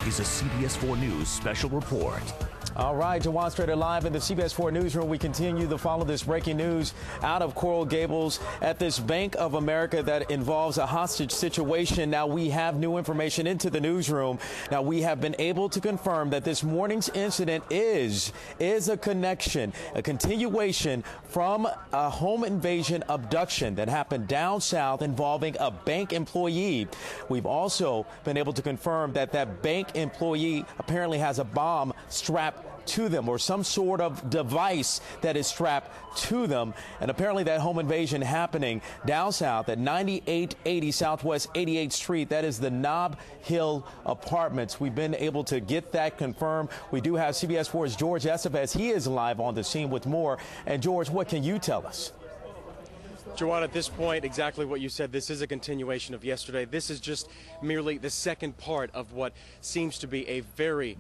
is a CBS 4 News special report. All right, Jawan Strader live in the CBS 4 newsroom. We continue to follow this breaking news out of Coral Gables at this Bank of America that involves a hostage situation. Now we have new information into the newsroom. Now we have been able to confirm that this morning's incident is a connection, a continuation from a home invasion abduction that happened down south involving a bank employee. We've also been able to confirm that that bank employee apparently has a bomb strapped to them, or some sort of device that is strapped to them. And apparently that home invasion happening down south at 9880 Southwest 88th Street. That is the Nob Hill Apartments. We've been able to get that confirmed. We do have CBS 4's George Estevez. He is live on the scene with more. And George, what can you tell us? Jawan, at this point, exactly what you said. This is a continuation of yesterday. This is just merely the second part of what seems to be a very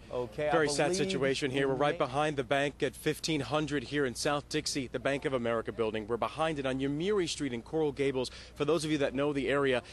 sad situation here. We're right behind the bank at 1500 here in South Dixie, the Bank of America building. We're behind it on Yomiuri Street in Coral Gables. For those of you that know the area,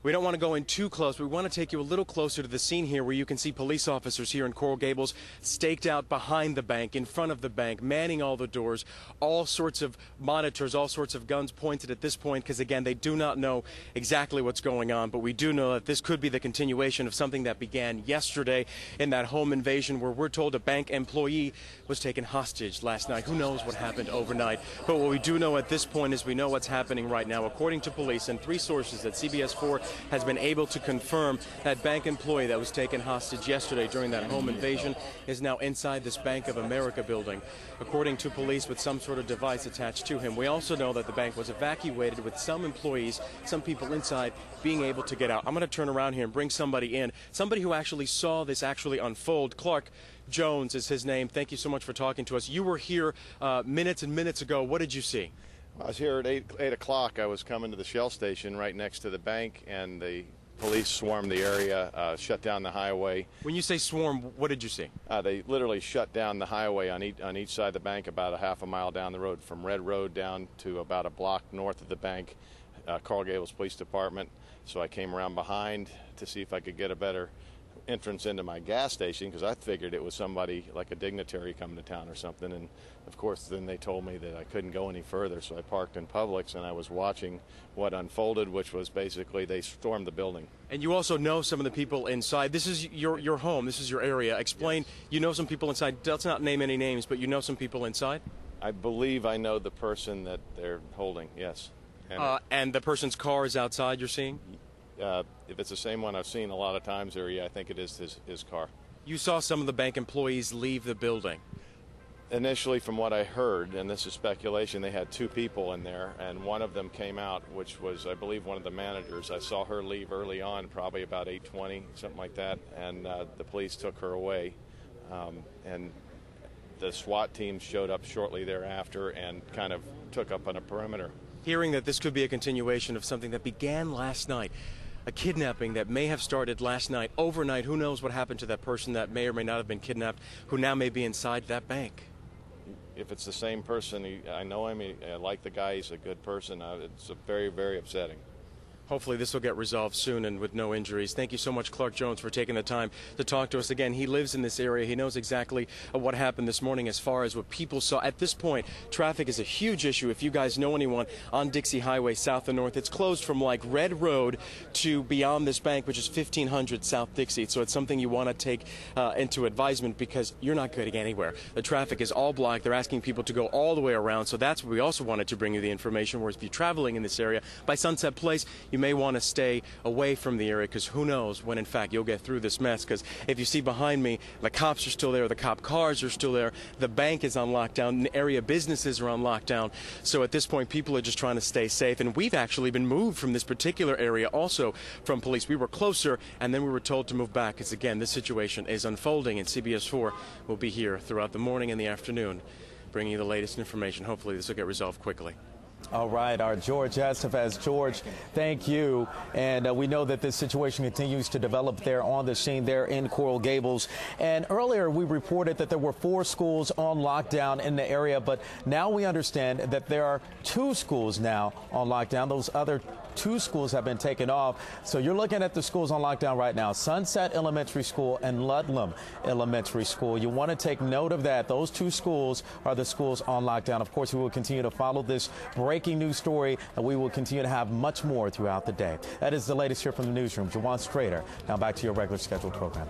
we don't want to go in too close. We want to take you a little closer to the scene here, where you can see police officers here in Coral Gables staked out behind the bank, in front of the bank, manning all the doors, all sorts of monitors, all sorts of guns pointed at this point, because, again, they do not know exactly what's going on. But we do know that this could be the continuation of something that began yesterday in that home invasion, where we're told a bank employee was taken hostage last night. Who knows what happened overnight? But what we do know at this point is we know what's happening right now. According to police and three sources that CBS 4 has been able to confirm, that bank employee that was taken hostage yesterday during that home invasion is now inside this Bank of America building, according to police, with some sort of device attached to him. We also know that the bank was evacuated, with some employees, some people inside, being able to get out. I'm going to turn around here and bring somebody in, somebody who actually saw this actually unfold. Clark Jones is his name. Thank you so much for talking to us. You were here minutes and minutes ago. What did you see? I was here at 8 o'clock. I was coming to the Shell station right next to the bank, and the police swarmed the area, shut down the highway. When you say swarm, what did you see? They literally shut down the highway on each side of the bank, about a half a mile down the road, from Red Road down to about a block north of the bank, Coral Gables Police Department. So I came around behind to see if I could get a better entrance into my gas station, because I figured it was somebody like a dignitary coming to town or something. And of course then they told me that I couldn't go any further, so I parked in Publix and I was watching what unfolded, which was basically they stormed the building. And you also know some of the people inside. This is your home, this is your area. Explain. Yes. You know some people inside. Let's not name any names, but you know some people inside? I believe I know the person that they're holding, yes. And the person's car is outside, you're seeing? If it's the same one I've seen a lot of times there, yeah, I think it is his car. You saw some of the bank employees leave the building. Initially, from what I heard, and this is speculation, they had two people in there, and one of them came out, which was, I believe, one of the managers. I saw her leave early on, probably about 8:20, something like that, and the police took her away. And the SWAT team showed up shortly thereafter and kind of took up on a perimeter. Hearing that this could be a continuation of something that began last night, a kidnapping that may have started last night, overnight. Who knows what happened to that person that may or may not have been kidnapped, who now may be inside that bank? If it's the same person, I know him, I like the guy, he's a good person. It's very, very upsetting. Hopefully this will get resolved soon and with no injuries. Thank you so much, Clark Jones, for taking the time to talk to us. Again, he lives in this area. He knows exactly what happened this morning as far as what people saw. At this point, traffic is a huge issue. If you guys know anyone on Dixie Highway, south and north, it's closed from like Red Road to beyond this bank, which is 1500 South Dixie. So it's something you want to take into advisement, because you're not getting anywhere. The traffic is all blocked. They're asking people to go all the way around. So that's what we also wanted to bring you the information, whereas if you're traveling in this area by Sunset Place, you may want to stay away from the area, because who knows when, in fact, you'll get through this mess. Because if you see behind me, the cops are still there, the cop cars are still there, the bank is on lockdown, the area businesses are on lockdown. So at this point, people are just trying to stay safe. And we've actually been moved from this particular area also from police. We were closer, and then we were told to move back, because, again, this situation is unfolding, and CBS 4 will be here throughout the morning and the afternoon, bringing you the latest information. Hopefully this will get resolved quickly. All right, our George Estevez. George, thank you. And we know that this situation continues to develop there on the scene there in Coral Gables. And earlier we reported that there were 4 schools on lockdown in the area, but now we understand that there are 2 schools now on lockdown. Those other 2 schools have been taken off. So you're looking at the schools on lockdown right now: Sunset Elementary School and Ludlam Elementary School. You want to take note of that. Those 2 schools are the schools on lockdown. Of course, we will continue to follow this breaking news story, and we will continue to have much more throughout the day. That is the latest here from the newsroom. Jawan Strader, now back to your regular scheduled program.